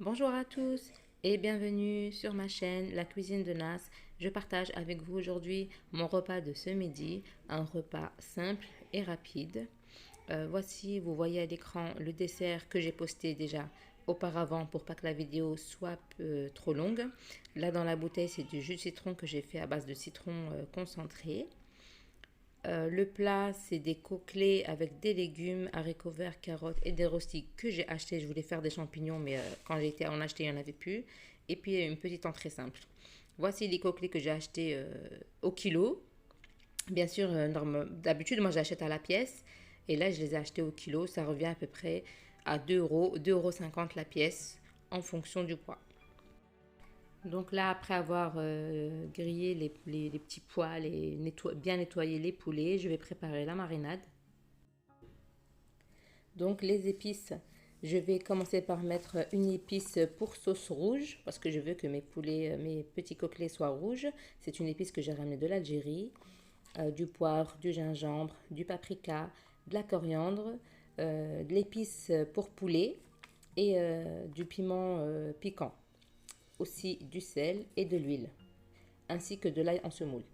Bonjour à tous et bienvenue sur ma chaîne La Cuisine de Nas. Je partage avec vous aujourd'hui mon repas de ce midi, un repas simple et rapide. Voici, vous voyez à l'écran le dessert que j'ai posté déjà auparavant pour pas que la vidéo soit trop longue. Là dans la bouteille, c'est du jus de citron que j'ai fait à base de citron concentré. Le plat, c'est des côtelets avec des légumes, haricots verts, carottes et des rostis que j'ai acheté. Je voulais faire des champignons, mais quand j'ai été en acheter, il n'y en avait plus. Et puis une petite entrée simple. Voici les côtelets que j'ai achetés au kilo. Bien sûr, d'habitude, moi j'achète à la pièce. Et là, je les ai achetés au kilo. Ça revient à peu près à 2 euros, 2,50 € la pièce en fonction du poids. Donc là, après avoir grillé les petits pois, bien nettoyé les poulets, je vais préparer la marinade. Donc les épices, je vais commencer par mettre une épice pour sauce rouge, parce que je veux que mes petits côtelets soient rouges. C'est une épice que j'ai ramenée de l'Algérie. Du poivre, du gingembre, du paprika, de la coriandre, de l'épice pour poulet et du piment piquant. Aussi du sel et de l'huile, ainsi que de l'ail en semoule.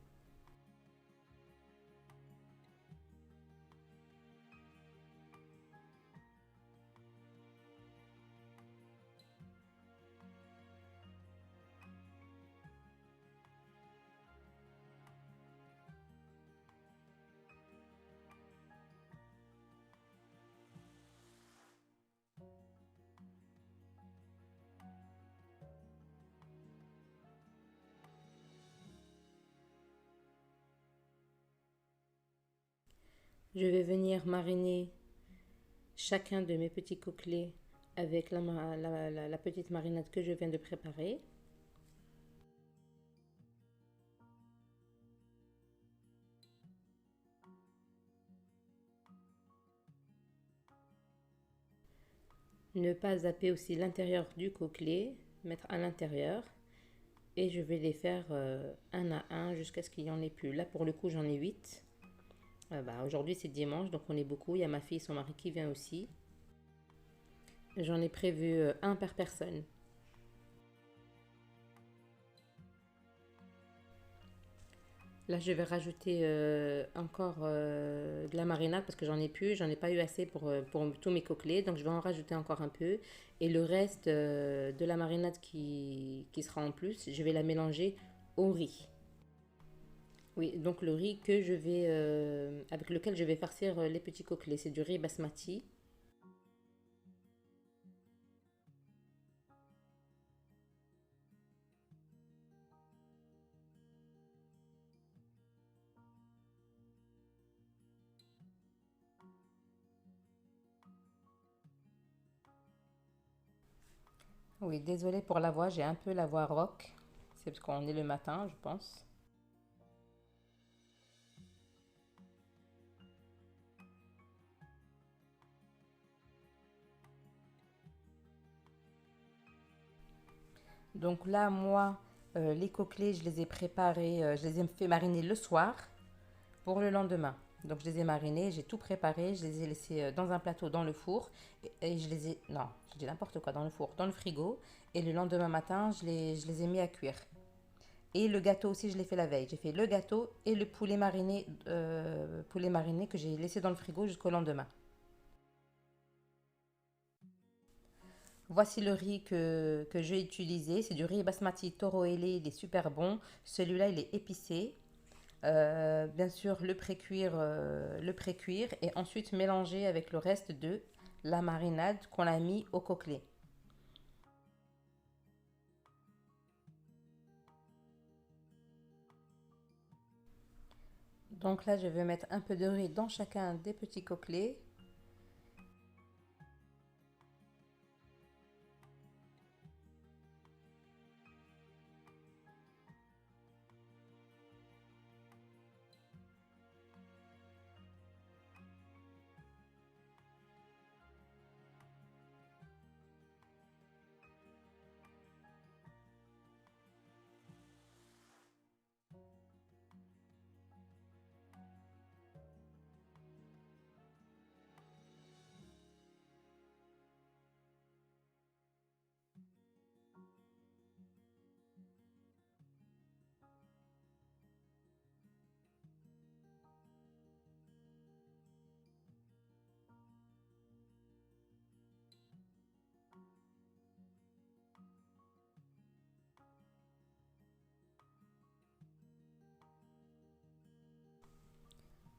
Je vais venir mariner chacun de mes petits côtelets avec la petite marinade que je viens de préparer. Ne pas zapper aussi l'intérieur du côtelet, mettre à l'intérieur. Et je vais les faire un à un jusqu'à ce qu'il n'y en ait plus. Là, pour le coup, j'en ai 8. Aujourd'hui, c'est dimanche, donc on est beaucoup. Il y a ma fille et son mari qui vient aussi. J'en ai prévu un par personne. Là, je vais rajouter encore de la marinade parce que j'en ai plus. J'en ai pas eu assez pour tous mes côtelets. Donc, je vais en rajouter encore un peu. Et le reste de la marinade qui sera en plus, je vais la mélanger au riz. Oui, donc le riz avec lequel je vais farcir les petits côtelets. C'est du riz basmati. Oui, désolée pour la voix. J'ai un peu la voix rock. C'est parce qu'on est le matin, je pense. Donc là, moi, les côtelets, je les ai préparés, je les ai fait mariner le soir pour le lendemain. Donc je les ai marinés, j'ai tout préparé, je les ai laissés dans un plateau dans le four et je les ai, non, je dis n'importe quoi, dans le four, dans le frigo. Et le lendemain matin, je les ai mis à cuire. Et le gâteau aussi, je l'ai fait la veille. J'ai fait le gâteau et le poulet mariné que j'ai laissé dans le frigo jusqu'au lendemain. Voici le riz que j'ai utilisé. C'est du riz basmati toro ailé. Il est super bon. Celui-là, il est épicé. Bien sûr, le précuire et ensuite mélanger avec le reste de la marinade qu'on a mis au coquelet. Donc là, je vais mettre un peu de riz dans chacun des petits coquelets.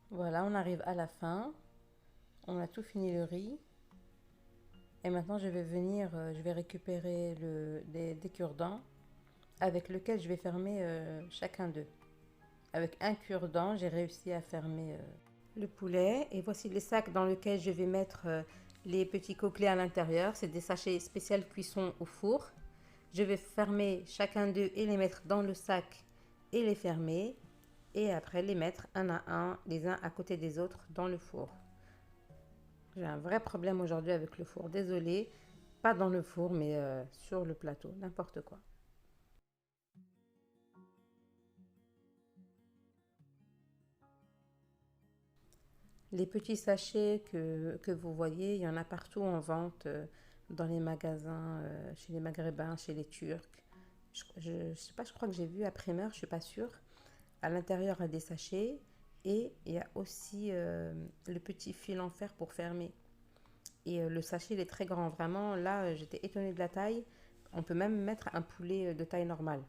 Voilà, on arrive à la fin. On a tout fini le riz. Et maintenant, je vais venir, je vais récupérer des cure-dents avec lequel je vais fermer chacun d'eux. Avec un cure-dent, j'ai réussi à fermer le poulet. Et voici les sacs dans lesquels je vais mettre les petits coquelets à l'intérieur. C'est des sachets spécial cuisson au four. Je vais fermer chacun d'eux et les mettre dans le sac et les fermer. Et après les mettre un à un, les uns à côté des autres dans le four. J'ai un vrai problème aujourd'hui avec le four. Désolée, pas dans le four, mais sur le plateau, n'importe quoi. Les petits sachets que vous voyez, il y en a partout en vente, dans les magasins, chez les Maghrébins, chez les Turcs. Je sais pas, je crois que j'ai vu à Primer, je suis pas sûre. À l'intérieur, il y a des sachets et il y a aussi le petit fil en fer pour fermer. Et le sachet, il est très grand. Vraiment, là, j'étais étonnée de la taille. On peut même mettre un poulet de taille normale.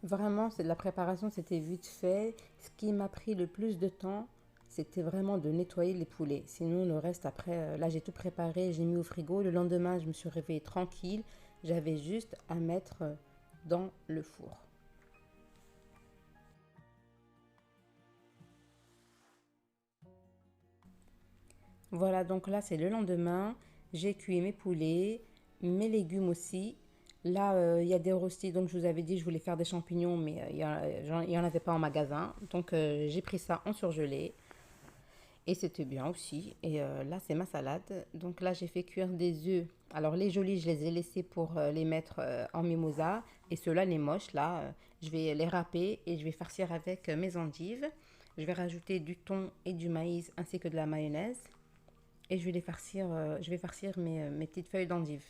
Vraiment, c'est de la préparation, c'était vite fait. Ce qui m'a pris le plus de temps, c'était vraiment de nettoyer les poulets. Sinon, le reste, après, là, j'ai tout préparé, j'ai mis au frigo. Le lendemain, je me suis réveillée tranquille. J'avais juste à mettre dans le four. Voilà, donc là, c'est le lendemain. J'ai cuit mes poulets, mes légumes aussi. Là, il y a des rostis, donc je vous avais dit, je voulais faire des champignons, mais il n'y en avait pas en magasin. Donc, j'ai pris ça en surgelé. Et c'était bien aussi. Et là, c'est ma salade. Donc là, j'ai fait cuire des œufs. Alors, les jolis, je les ai laissés pour les mettre en mimosa. Et ceux-là, les moches, là, je vais les râper et je vais farcir avec mes endives. Je vais rajouter du thon et du maïs ainsi que de la mayonnaise. Et je vais farcir mes petites feuilles d'endives.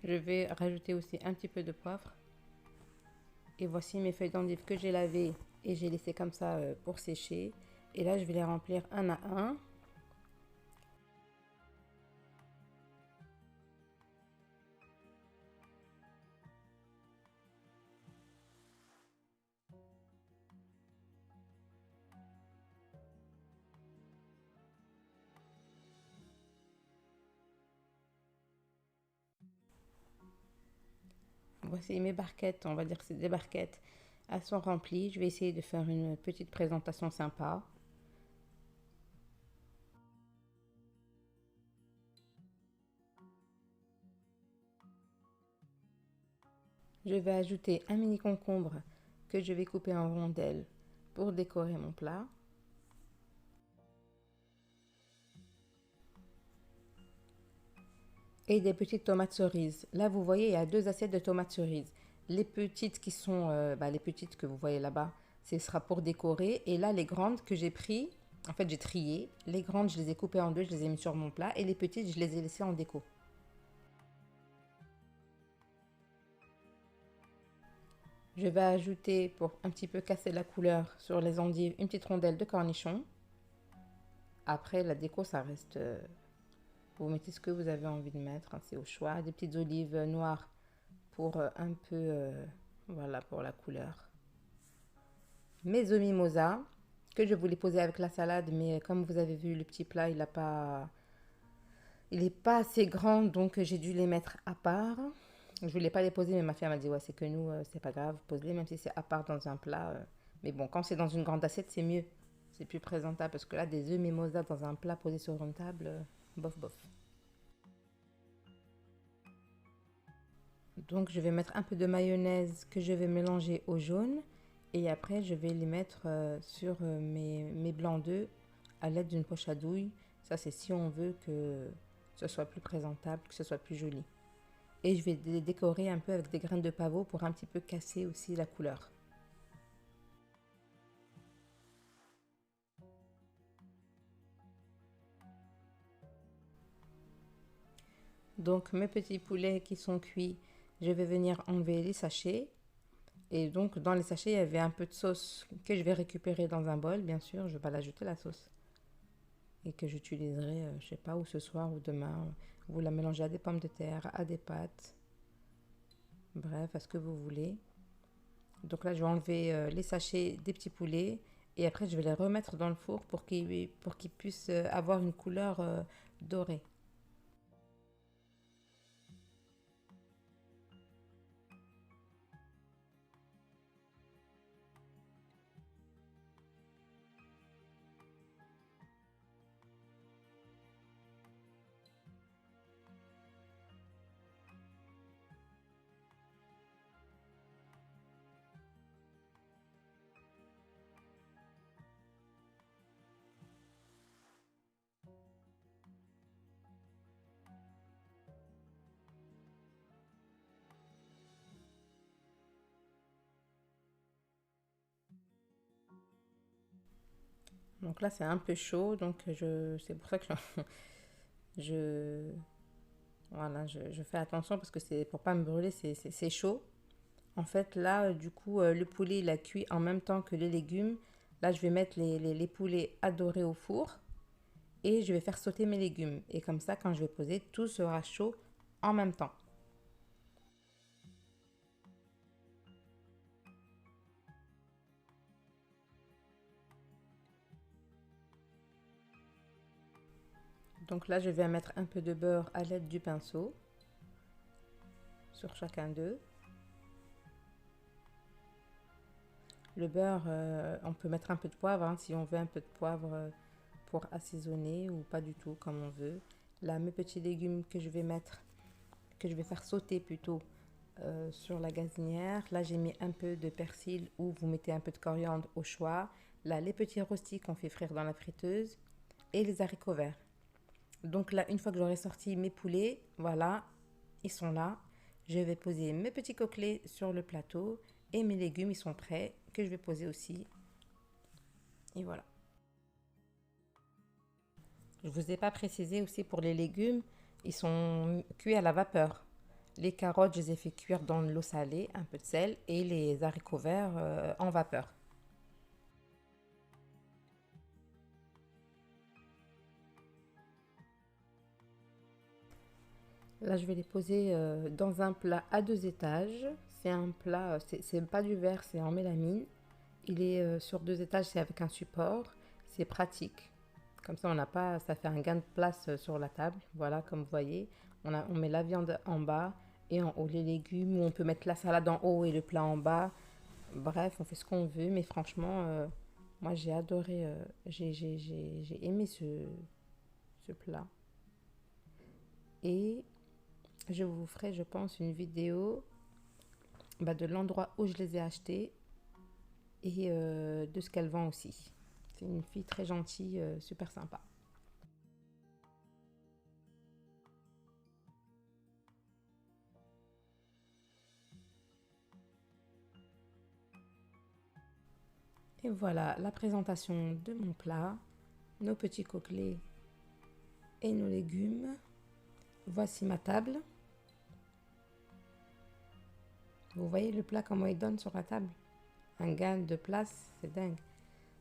Je vais rajouter aussi un petit peu de poivre. Et voici mes feuilles d'endives que j'ai lavées et j'ai laissé comme ça pour sécher. Et là, je vais les remplir un à un. Voici mes barquettes, on va dire que c'est des barquettes. Elles sont remplies. Je vais essayer de faire une petite présentation sympa. Je vais ajouter un mini concombre que je vais couper en rondelles pour décorer mon plat. Et des petites tomates cerises. Là, vous voyez, il y a deux assiettes de tomates cerises. Les petites qui sont, les petites que vous voyez là-bas, ce sera pour décorer. Et là, les grandes que j'ai pris, en fait, j'ai trié. Les grandes, je les ai coupées en deux, je les ai mis sur mon plat. Et les petites, je les ai laissées en déco. Je vais ajouter, pour un petit peu casser la couleur sur les endives, une petite rondelle de cornichon. Après, la déco, ça reste. Vous mettez ce que vous avez envie de mettre, hein, c'est au choix. Des petites olives noires pour un peu. Voilà, pour la couleur. Mes œufs mimosa, que je voulais poser avec la salade, mais comme vous avez vu, le petit plat, il a pas. Il n'est pas assez grand, donc j'ai dû les mettre à part. Je voulais pas les poser, mais ma fille m'a dit ouais, c'est que nous, c'est pas grave, pose-les, même si c'est à part dans un plat. Mais bon, quand c'est dans une grande assiette, c'est mieux. C'est plus présentable parce que là, des œufs mimosa dans un plat posé sur une table, bof bof. Donc, je vais mettre un peu de mayonnaise que je vais mélanger au jaune. Et après, je vais les mettre sur mes blancs d'œufs à l'aide d'une poche à douille. Ça, c'est si on veut que ce soit plus présentable, que ce soit plus joli. Et je vais les décorer un peu avec des graines de pavot pour un petit peu casser aussi la couleur. Donc mes petits poulets qui sont cuits, je vais venir enlever les sachets. Et donc dans les sachets, il y avait un peu de sauce que je vais récupérer dans un bol, bien sûr. Je vais pas l'ajouter la sauce. Et que j'utiliserai, je sais pas, ou ce soir ou demain. Vous la mélangez à des pommes de terre, à des pâtes. bref, à ce que vous voulez. Donc là, je vais enlever les sachets des petits poulets et après, je vais les remettre dans le four pour qu'ils puissent avoir une couleur dorée. Donc là, c'est un peu chaud, donc c'est pour ça que je, voilà, je fais attention parce que c'est pour pas me brûler, c'est chaud. En fait, là, du coup, le poulet, il a cuit en même temps que les légumes. Là, je vais mettre les poulets à dorer au four et je vais faire sauter mes légumes. Et comme ça, quand je vais poser, tout sera chaud en même temps. Donc là, je vais mettre un peu de beurre à l'aide du pinceau sur chacun d'eux. Le beurre, on peut mettre un peu de poivre hein, si on veut un peu de poivre pour assaisonner ou pas du tout comme on veut. Là, mes petits légumes que je vais mettre, que je vais faire sauter plutôt sur la gazinière. Là, j'ai mis un peu de persil ou vous mettez un peu de coriandre au choix. Là, les petits rostis qu'on fait frire dans la friteuse et les haricots verts. Donc là, une fois que j'aurai sorti mes poulets, voilà, ils sont là. Je vais poser mes petits coquelets sur le plateau et mes légumes, ils sont prêts, que je vais poser aussi. Et voilà. Je ne vous ai pas précisé aussi pour les légumes, ils sont cuits à la vapeur. Les carottes, je les ai fait cuire dans de l'eau salée, un peu de sel, et les haricots verts en vapeur. Là, je vais les poser dans un plat à 2 étages. C'est un plat, c'est pas du verre, c'est en mélamine. Il est sur 2 étages, c'est avec un support. C'est pratique. Comme ça, on n'a pas, ça fait un gain de place sur la table. Voilà, comme vous voyez, on met la viande en bas et en haut les légumes. Ou on peut mettre la salade en haut et le plat en bas. Bref, on fait ce qu'on veut. Mais franchement, moi, j'ai adoré, j'ai aimé ce plat. Et je vous ferai, je pense, une vidéo de l'endroit où je les ai achetés et de ce qu'elle vend aussi. C'est une fille très gentille, super sympa. Et voilà la présentation de mon plat, nos petits coquelets et nos légumes. Voici ma table. Vous voyez le plat comment il donne sur la table? Un gain de place, c'est dingue.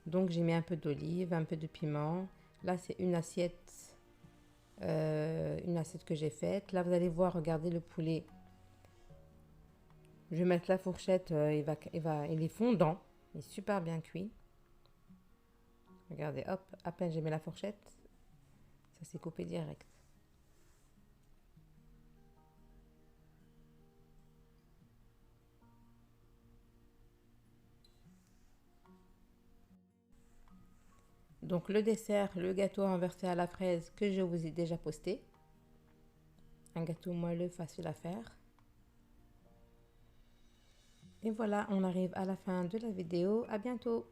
Donc j'ai mis un peu d'olive, un peu de piment. Là c'est une assiette que j'ai faite. Là vous allez voir, regardez le poulet. Je vais mettre la fourchette, il est fondant, il est super bien cuit. Regardez, hop, à peine j'ai mis la fourchette, ça s'est coupé direct. Donc le dessert, le gâteau renversé à la fraise que je vous ai déjà posté. Un gâteau moelleux facile à faire. Et voilà, on arrive à la fin de la vidéo. À bientôt!